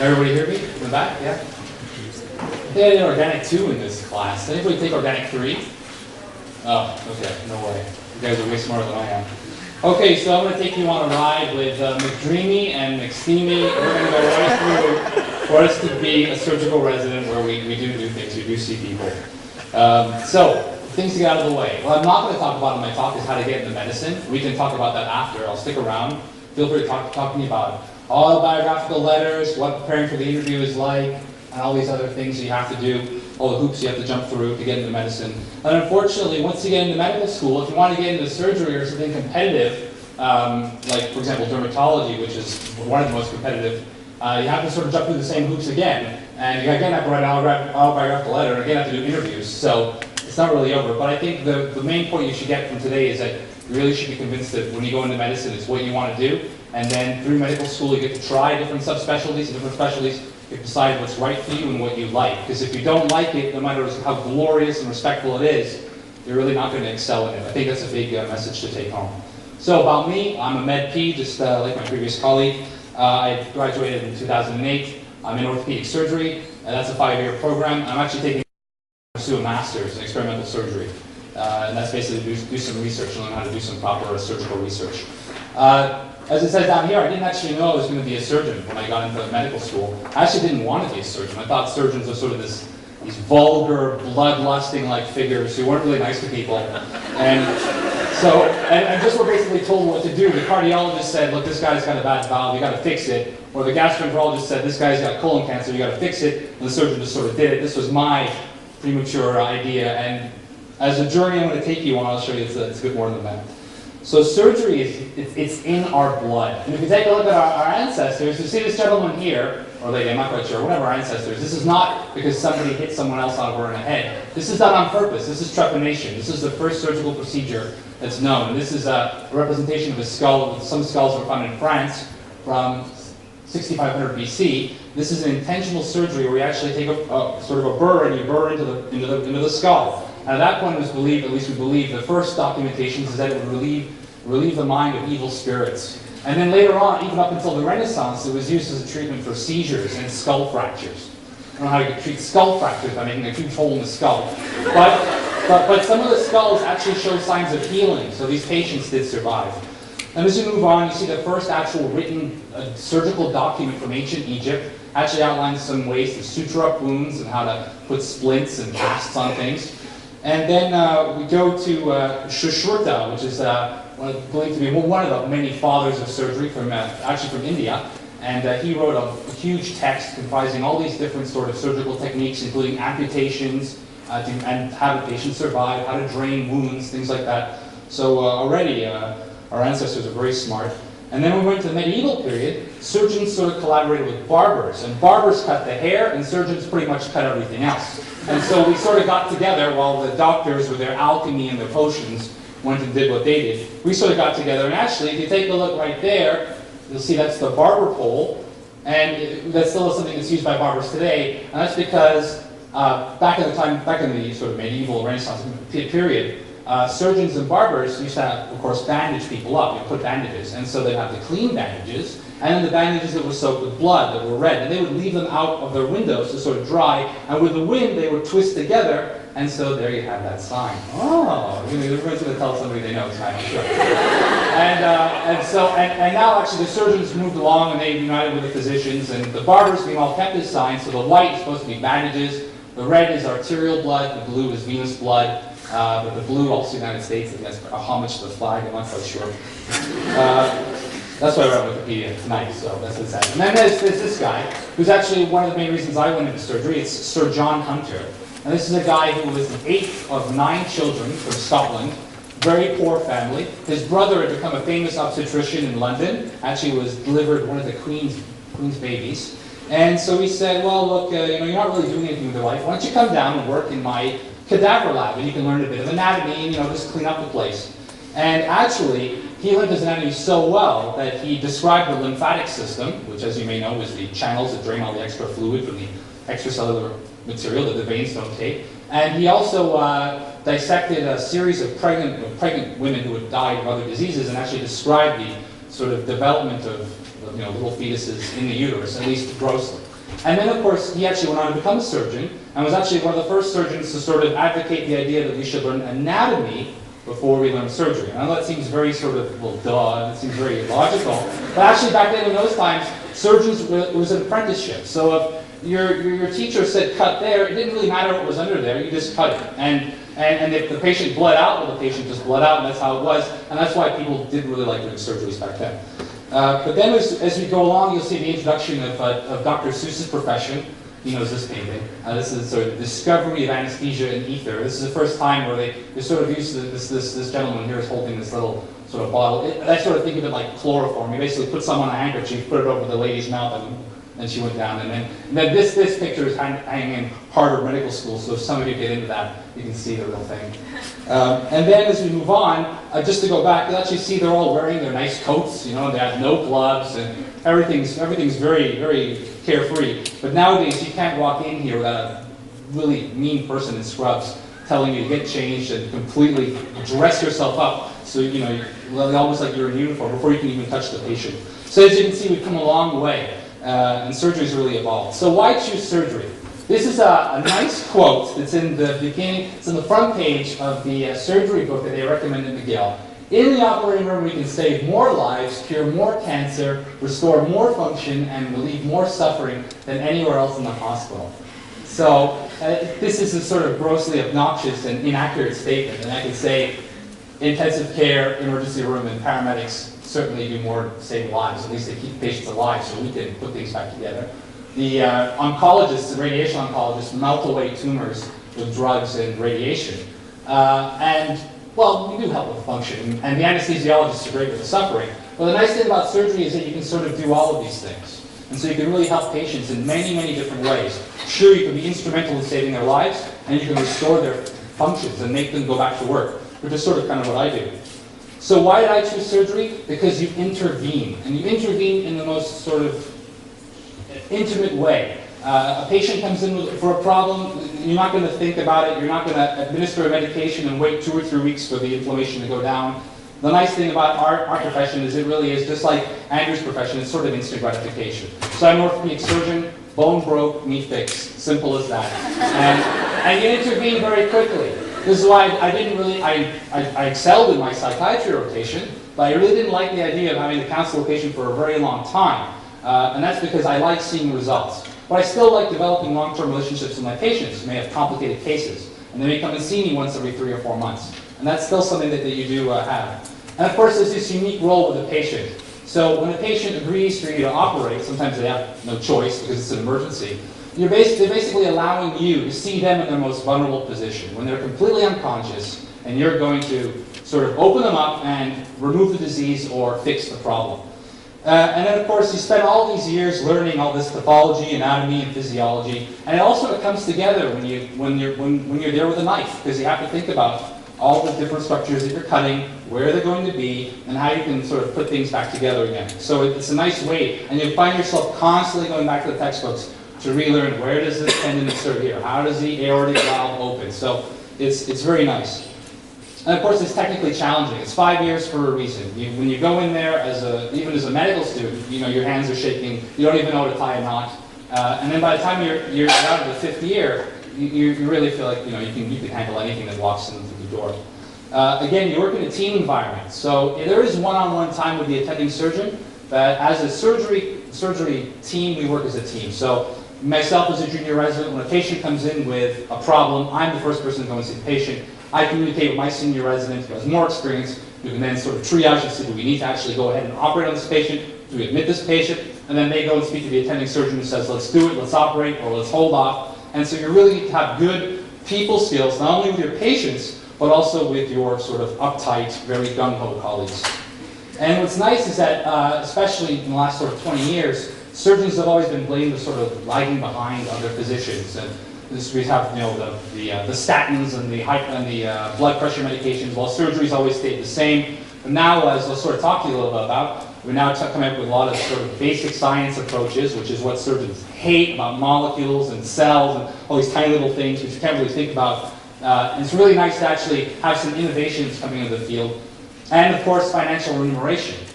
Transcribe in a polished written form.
Everybody hear me in the back? Yeah? I think I did Organic 2 in this class. Did anybody take Organic 3? Oh, okay, no way. You guys are way smarter than I am. Okay, so I'm going to take you on a ride with McDreamy and McSteamy. We're going to go right through for us to be a surgical resident where we do things, we do see people. So, things to get out of the way. What I'm not going to talk about in my talk is how to get into medicine. We can talk about that after. I'll stick around. Feel free to talk to me about all the biographical letters, what preparing for the interview is like, and all these other things you have to do, all the hoops you have to jump through to get into medicine. And unfortunately, once you get into medical school, if you want to get into surgery or something competitive, like, for example, dermatology, which is one of the most competitive, you have to sort of jump through the same hoops again. And you again have to write an autobiographical letter, and again have to do interviews. So it's not really over. But I think the main point you should get from today is that you really should be convinced that when you go into medicine, it's what you want to do. And then through medical school, you get to try different subspecialties and different specialties. You decide what's right for you and what you like. Because if you don't like it, no matter how glorious and respectful it is, you're really not going to excel in it. I think that's a big message to take home. So about me, I'm a Med-P, just like my previous colleague. I graduated in 2008. I'm in orthopedic surgery, and that's a 5-year program. I'm actually taking to pursue a master's in experimental surgery. And that's basically do some research, learn how to do some proper surgical research. As it says down here, I didn't actually know I was going to be a surgeon when I got into medical school. I actually didn't want to be a surgeon. I thought surgeons were sort of these vulgar, bloodlusting like figures who weren't really nice to people. And so, and just were basically told what to do. The cardiologist said, look, this guy's got a bad valve, you got to fix it. Or the gastroenterologist said, this guy's got colon cancer, you got to fix it. And the surgeon just sort of did it. This was my premature idea. And as a journey I'm going to take you on, I'll show you it's a bit more than that. So surgery, it's in our blood. And if you take a look at our ancestors, you see this gentleman here, or lady, I'm not quite sure, whatever our ancestors, this is not because somebody hit someone else over in the head. This is done on purpose. This is trepanation. This is the first surgical procedure that's known. And this is a representation of a skull. Some skulls were found in France from 6500 BC. This is an intentional surgery where you actually take sort of a burr and you burr into the skull. And at that point, it was believed, at least we believe, the first documentations is that it would relieve the mind of evil spirits. And then later on, even up until the Renaissance, it was used as a treatment for seizures and skull fractures. I don't know how you treat skull fractures by making a huge hole in the skull. But some of the skulls actually show signs of healing, so these patients did survive. And as you move on, you see the first actual written surgical document from ancient Egypt actually outlines some ways to suture up wounds and how to put splints and casts on things. And then we go to Sushruta, which is believed to be one of the many fathers of surgery actually from India. And he wrote a huge text comprising all these different sort of surgical techniques, including amputations, and how the patient survive, how to drain wounds, things like that. So already our ancestors are very smart. And then when we went to the medieval period, surgeons sort of collaborated with barbers. And barbers cut the hair, and surgeons pretty much cut everything else. And so we sort of got together while the doctors with their alchemy and their potions went and did what they did. We sort of got together. And actually, if you take a look right there, you'll see that's the barber pole. And that's still something that's used by barbers today. And that's because back in the sort of medieval Renaissance period, surgeons and barbers used to have, of course, bandage people up, put bandages. And so they'd have the clean bandages, and then the bandages that were soaked with blood, that were red. And they would leave them out of their windows to sort of dry, and with the wind, they would twist together, and so there you have that sign. Oh, everyone's going to tell somebody they know it's fine, I'm sure. And now actually the surgeons moved along, and they united with the physicians, and the barbers, meanwhile, kept this sign. So the white is supposed to be bandages, the red is arterial blood, the blue is venous blood. But the blue, also the United States, that's a homage to the flag, I'm not quite sure. That's why I wrote Wikipedia, it's nice, so that's what it says. And then there's this guy, who's actually one of the main reasons I went into surgery. It's Sir John Hunter. And this is a guy who was the 8th of 9 children from Scotland, very poor family. His brother had become a famous obstetrician in London, actually was delivered one of the Queen's babies. And so he said, well, look, you're not really doing anything with your life. Why don't you come down and work in my cadaver lab, and you can learn a bit of anatomy and just clean up the place. And actually, he learned his anatomy so well that he described the lymphatic system, which, as you may know, is the channels that drain all the extra fluid from the extracellular material that the veins don't take. And he also dissected a series of pregnant women who had died of other diseases and actually described the sort of development of little fetuses in the uterus, at least grossly. And then, of course, he actually went on to become a surgeon, and was actually one of the first surgeons to sort of advocate the idea that we should learn anatomy before we learn surgery. And I know that seems very sort of, well, duh, and it seems very illogical. But actually, back then in those times, surgeons, it was an apprenticeship. So if your teacher said cut there, it didn't really matter what was under there, you just cut it. And if the patient bled out, well, the patient just bled out, and that's how it was. And that's why people didn't really like doing surgeries back then. But then as we go along, you'll see the introduction of Dr. Seuss's profession. He knows this painting. This is sort of the discovery of anesthesia in ether. This is the first time where they sort of used this gentleman here is holding this little sort of bottle. I sort of think of it like chloroform. You basically put some on a handkerchief, put it over the lady's mouth, and she went down. And then this picture is hanging in Harvard Medical School, so if some of you get into that, you can see the real thing. And then as we move on, just to go back, you'll actually see they're all wearing their nice coats, you know, they have no gloves, and everything's very, very carefree. But nowadays, you can't walk in here without a really mean person in scrubs telling you to get changed and completely dress yourself up so, you know, almost like you're in uniform before you can even touch the patient. So as you can see, we've come a long way, and surgery's really evolved. So why choose surgery? This is a nice quote that's in the beginning, it's on the front page of the surgery book that they recommend at McGill. In the operating room, we can save more lives, cure more cancer, restore more function, and relieve more suffering than anywhere else in the hospital. So this is a sort of grossly obnoxious and inaccurate statement, and I can say intensive care, emergency room, and paramedics certainly do more to save lives. At least they keep patients alive so we can put things back together. The oncologists, the radiation oncologists, melt away tumors with drugs and radiation. Well, we do help with the function, and the anesthesiologists are great with the suffering. But the nice thing about surgery is that you can sort of do all of these things. And so you can really help patients in many, many different ways. Sure, you can be instrumental in saving their lives, and you can restore their functions and make them go back to work, which is sort of kind of what I do. So why did I choose surgery? Because you intervene, and you intervene in the most sort of intimate way. A patient comes in for a problem, you're not going to think about it, you're not going to administer a medication and wait 2 or 3 weeks for the inflammation to go down. The nice thing about our profession is it really is just like Andrew's profession, it's sort of instant gratification. So I'm an orthopedic surgeon, bone broke, knee fixed, simple as that. And you intervene very quickly. This is why I excelled in my psychiatry rotation, but I really didn't like the idea of having to counsel a patient for a very long time. And that's because I like seeing results. But I still like developing long-term relationships with my patients who may have complicated cases. And they may come and see me once every 3 or 4 months. And that's still something that you do have. And of course, there's this unique role with the patient. So when a patient agrees for you to operate, sometimes they have no choice because it's an emergency, they're basically allowing you to see them in their most vulnerable position, when they're completely unconscious, and you're going to sort of open them up and remove the disease or fix the problem. And then, of course, you spend all these years learning all this pathology, anatomy, and physiology, and it all sort of comes together when you're there with a knife, because you have to think about all the different structures that you're cutting, where they're going to be, and how you can sort of put things back together again. So it's a nice way, and you find yourself constantly going back to the textbooks to relearn where does this tendon insert here, how does the aortic valve open. So it's very nice. And of course, it's technically challenging. It's 5 years for a reason. When you go in there, even as a medical student, your hands are shaking. You don't even know how to tie a knot. And then by the time you're out of the 5th year, you really feel like you can handle anything that walks in through the door. Again, you work in a team environment. So there is one-on-one time with the attending surgeon. But as a surgery team, we work as a team. So myself as a junior resident, when a patient comes in with a problem, I'm the first person to go and see the patient. I communicate with my senior resident who has more experience, who can then sort of triage and see, do we need to actually go ahead and operate on this patient? Do we admit this patient? And then they go and speak to the attending surgeon who says, let's do it, let's operate, or let's hold off. And so you really need to have good people skills, not only with your patients, but also with your sort of uptight, very gung-ho colleagues. And what's nice is that, especially in the last sort of 20 years, surgeons have always been blamed as sort of lagging behind other physicians. And we have the statins and the blood pressure medications, while surgery's always stayed the same. But now, as I'll sort of talk to you a little bit about, we're now coming up with a lot of sort of basic science approaches, which is what surgeons hate about molecules and cells and all these tiny little things which you can't really think about. And it's really nice to actually have some innovations coming into the field. And of course, financial remuneration.